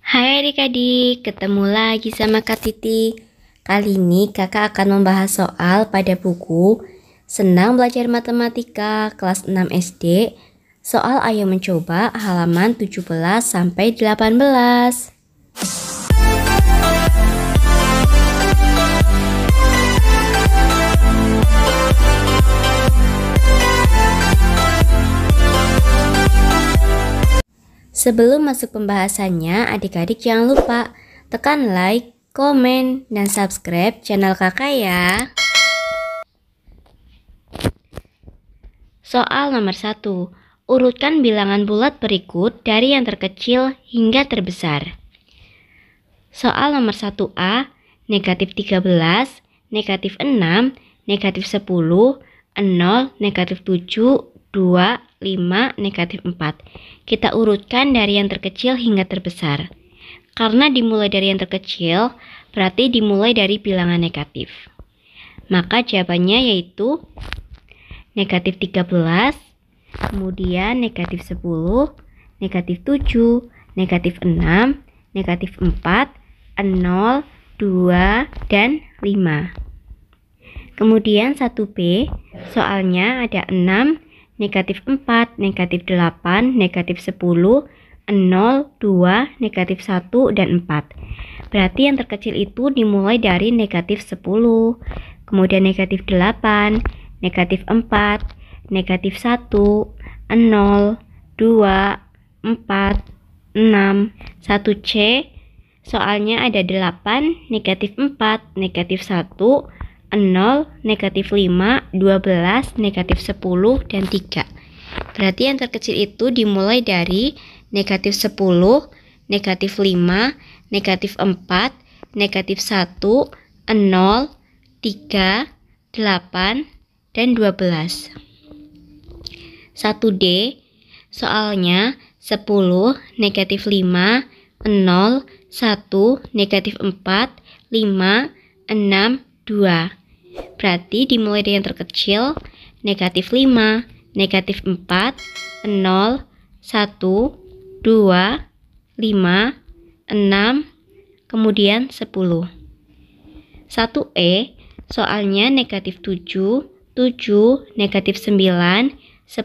Hai adik-adik, ketemu lagi sama Kak Titi. Kali ini kakak akan membahas soal pada buku Senang Belajar Matematika kelas 6 SD. Soal Ayo Mencoba halaman 17 sampai 18. Sebelum masuk pembahasannya, adik-adik jangan lupa tekan like, komen, dan subscribe channel kakak ya. Soal nomor 1. Urutkan bilangan bulat berikut dari yang terkecil hingga terbesar. Soal nomor 1A, negatif 13, negatif 6, negatif 10, 0, negatif 7, 2, 5, negatif 4. Kita urutkan dari yang terkecil hingga terbesar. Karena dimulai dari yang terkecil, berarti dimulai dari bilangan negatif. Maka jawabannya yaitu negatif 13, kemudian negatif 10, negatif 7, negatif 6, negatif 4, 0, 2, dan 5. Kemudian 1B, soalnya ada 6, negatif 4, negatif 8, negatif 10, 0, 2, negatif 1, dan 4. Berarti yang terkecil itu dimulai dari negatif 10, kemudian negatif 8, negatif 4, negatif 1, 0, 2, 4, 6. 1C, soalnya ada 8, negatif 4, negatif 1, 0, negatif 5, 12, negatif 10, dan 3. Berarti yang terkecil itu dimulai dari negatif 10, negatif 5, negatif 4, negatif 1, 0, 3, 8, dan 12. 1D, soalnya 10, negatif 5, 0, 1, negatif 4, 5, 6, 2. Berarti dimulai dari yang terkecil, negatif 5, negatif 4, 0, 1, 2, 5, 6, kemudian 10. 1E, soalnya negatif 7, 7, negatif 9, 10,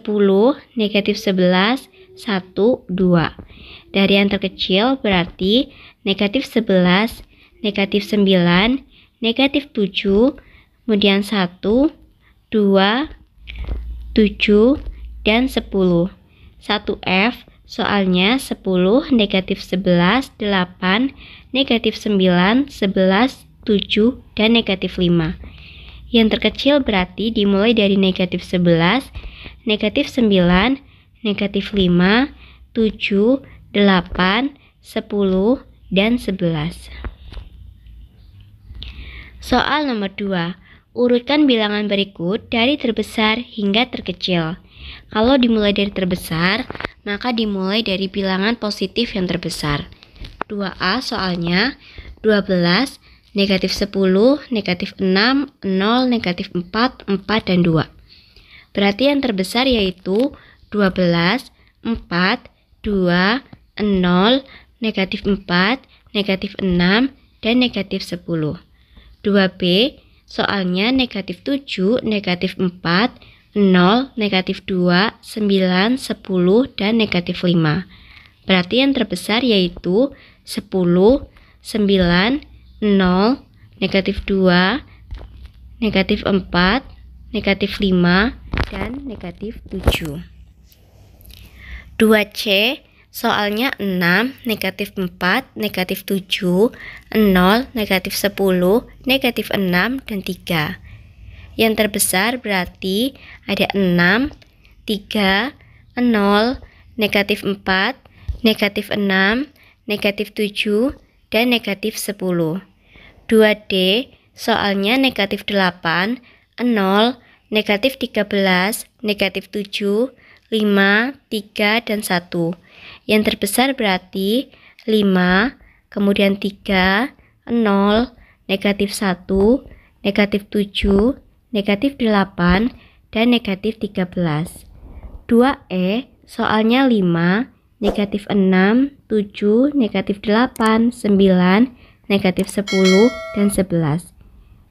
negatif 11, 1, 2. Dari yang terkecil berarti negatif 11, negatif 9, negatif 7, kemudian 1, 2, 7, dan 10. 1F, soalnya 10, negatif 11, 8, negatif 9, 11, 7, dan negatif 5. Yang terkecil berarti dimulai dari negatif 11, negatif 9, negatif 5, 7, 8, 10, dan 11. Soal nomor 2. Urutkan bilangan berikut dari terbesar hingga terkecil. Kalau dimulai dari terbesar, maka dimulai dari bilangan positif yang terbesar. 2A soalnya 12, negatif 10, negatif 6, 0, negatif 4, 4, dan 2. Berarti yang terbesar yaitu 12, 4, 2, 0, negatif 4, negatif 6, dan negatif 10. 2B, soalnya negatif 7, negatif 4, 0, negatif 2, 9, 10, dan negatif 5. Berarti yang terbesar yaitu 10, 9, 0, negatif 2, negatif 4, negatif 5, dan negatif 7. 2C, soalnya 6, negatif 4, negatif 7, 0, negatif 10, negatif 6, dan 3. Yang terbesar berarti ada 6, 3, 0, negatif 4, negatif 6, negatif 7, dan negatif 10. 2D, soalnya negatif 8, 0, negatif 13, negatif 7, 5, 3, dan 1. Yang terbesar berarti 5, kemudian 3, 0, negatif 1, negatif 7, negatif 8, dan negatif 13. 2E, soalnya 5, negatif 6, 7, negatif 8, 9, negatif 10, dan 11.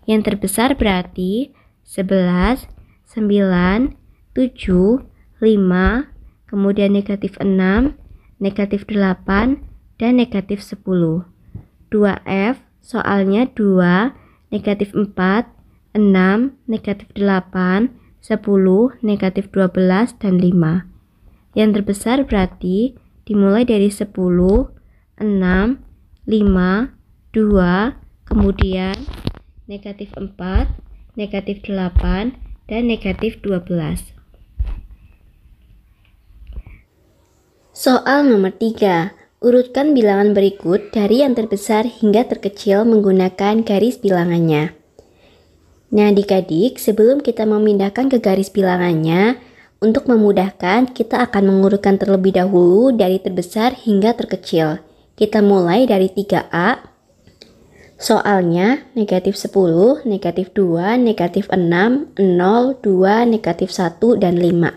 Yang terbesar berarti 11, 9, 7, 5, kemudian negatif 6, negatif 8, dan negatif 10. 2F soalnya 2, negatif 4, 6, negatif 8, 10, negatif 12, dan 5. Yang terbesar berarti dimulai dari 10, 6, 5, 2, kemudian negatif 4, negatif 8, dan negatif 12. Soal nomor 3. Urutkan bilangan berikut dari yang terbesar hingga terkecil menggunakan garis bilangannya. Nah, adik-adik, sebelum kita memindahkan ke garis bilangannya, untuk memudahkan, kita akan mengurutkan terlebih dahulu dari terbesar hingga terkecil. Kita mulai dari 3A. Soalnya, negatif 10, negatif 2, negatif 6, 0, 2, negatif 1, dan 5.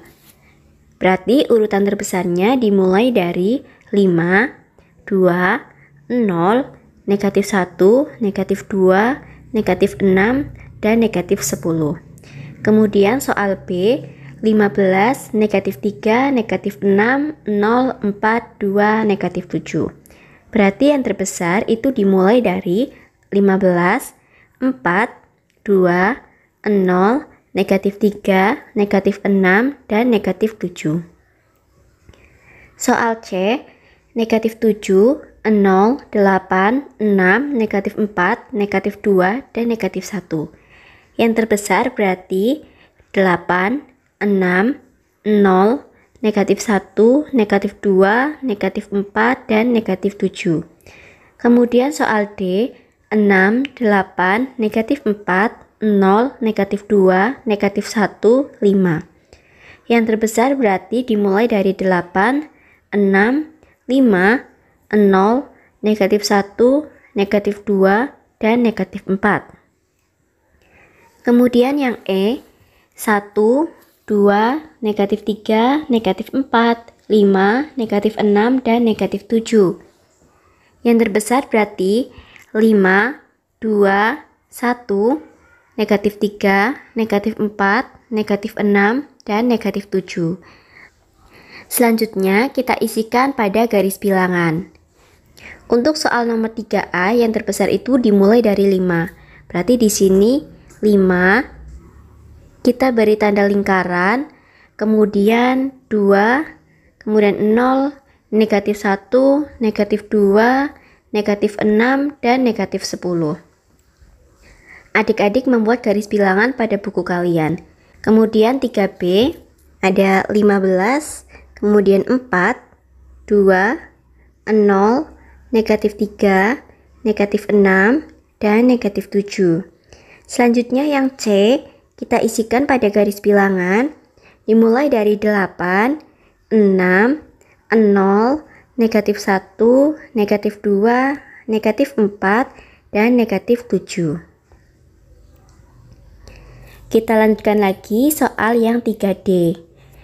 Berarti urutan terbesarnya dimulai dari 5, 2, 0, negatif 1, negatif 2, negatif 6, dan negatif 10. Kemudian soal B, 15, negatif 3, negatif 6, 0, 4, 2, negatif 7. Berarti yang terbesar itu dimulai dari 15, 4, 2, 0, negatif 3, negatif 6, dan negatif 7. Soal C, negatif 7, 0, 8, 6, negatif 4, negatif 2, dan negatif 1. Yang terbesar berarti 8, 6, 0, negatif 1, negatif 2, negatif 4, dan negatif 7. Kemudian soal D, 6, 8, negatif 4, 0, negatif 2, negatif 1, 5. Yang terbesar berarti dimulai dari 8, 6, 5, 0, negatif 1, negatif 2, dan negatif 4. Kemudian yang E, 1, 2, negatif 3, negatif 4, 5, negatif 6, dan negatif 7. Yang terbesar berarti 5, 2, 1, negatif 3, negatif 4, negatif 6, dan negatif 7. Selanjutnya kita isikan pada garis bilangan. Untuk soal nomor 3A yang terbesar itu dimulai dari 5. Berarti di sini 5, kita beri tanda lingkaran, kemudian 2, kemudian 0, negatif 1, negatif 2, negatif 6, dan negatif 10. Adik-adik membuat garis bilangan pada buku kalian. Kemudian 3B ada 15, kemudian 4, 2, 0, negatif 3, negatif 6, dan negatif 7. Selanjutnya yang C kita isikan pada garis bilangan dimulai dari 8, 6, 0, negatif 1, negatif 2, negatif 4, dan negatif 7. Kita lanjutkan lagi soal yang 3D.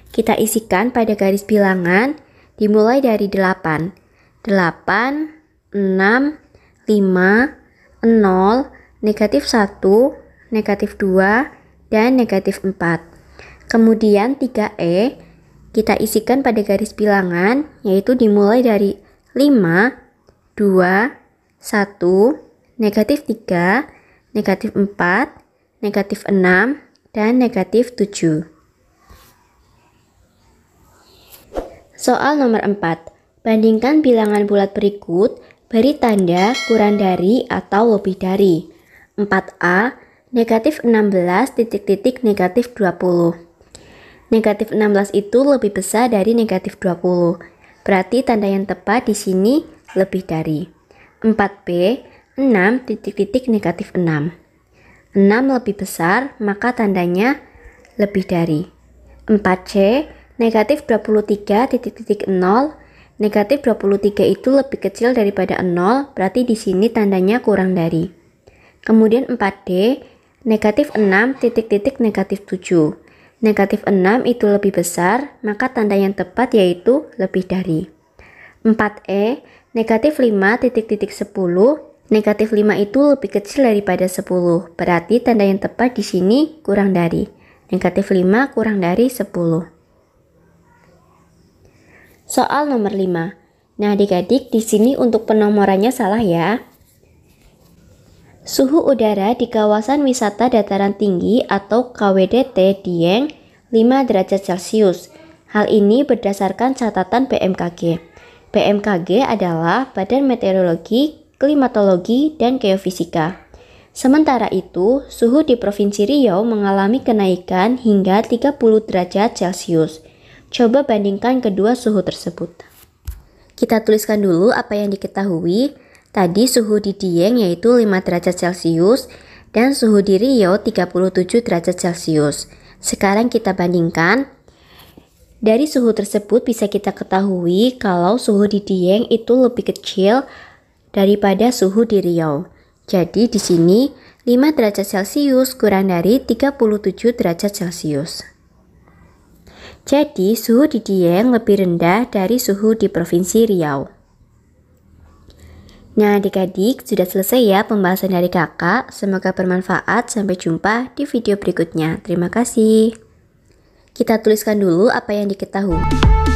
Kita isikan pada garis bilangan dimulai dari 8, 8, 6, 5, 0, negatif 1, negatif 2, dan negatif 4. Kemudian 3E kita isikan pada garis bilangan yaitu dimulai dari 5, 2, 1, negatif 3, negatif 4, negatif 6, dan negatif 7. Soal nomor 4. Bandingkan bilangan bulat berikut, beri tanda kurang dari atau lebih dari. 4A, negatif 16 titik-titik negatif 20. Negatif 16 itu lebih besar dari negatif 20. Berarti tanda yang tepat di sini lebih dari. 4B, 6 titik-titik negatif 6. 6 lebih besar, maka tandanya lebih dari. 4C, negatif 23 titik-titik 0. Negatif 23 itu lebih kecil daripada 0, berarti di sini tandanya kurang dari. Kemudian 4D, negatif 6 titik-titik negatif 7. Negatif 6 itu lebih besar, maka tanda yang tepat yaitu lebih dari. 4E, negatif 5 titik-titik 10. Negatif 5 itu lebih kecil daripada 10. Berarti tanda yang tepat di sini kurang dari. Negatif 5 kurang dari 10. Soal nomor 5. Nah, adik-adik, di sini untuk penomorannya salah ya. Suhu udara di kawasan wisata dataran tinggi atau KWDT Dieng 5 derajat Celcius. Hal ini berdasarkan catatan BMKG. BMKG adalah Badan Meteorologi, Klimatologi, dan Geofisika. Sementara itu, suhu di Provinsi Riau mengalami kenaikan hingga 30 derajat Celcius. Coba bandingkan kedua suhu tersebut. Kita tuliskan dulu apa yang diketahui. Tadi suhu di Dieng yaitu 5 derajat Celcius dan suhu di Riau 37 derajat Celcius. Sekarang kita bandingkan. Dari suhu tersebut bisa kita ketahui kalau suhu di Dieng itu lebih kecil daripada suhu di Riau. Jadi di sini 5 derajat Celcius kurang dari 37 derajat Celcius. Jadi suhu di Dieng lebih rendah dari suhu di Provinsi Riau. Nah, adik-adik, sudah selesai ya pembahasan dari kakak. Semoga bermanfaat. Sampai jumpa di video berikutnya. Terima kasih. Kita tuliskan dulu apa yang diketahui.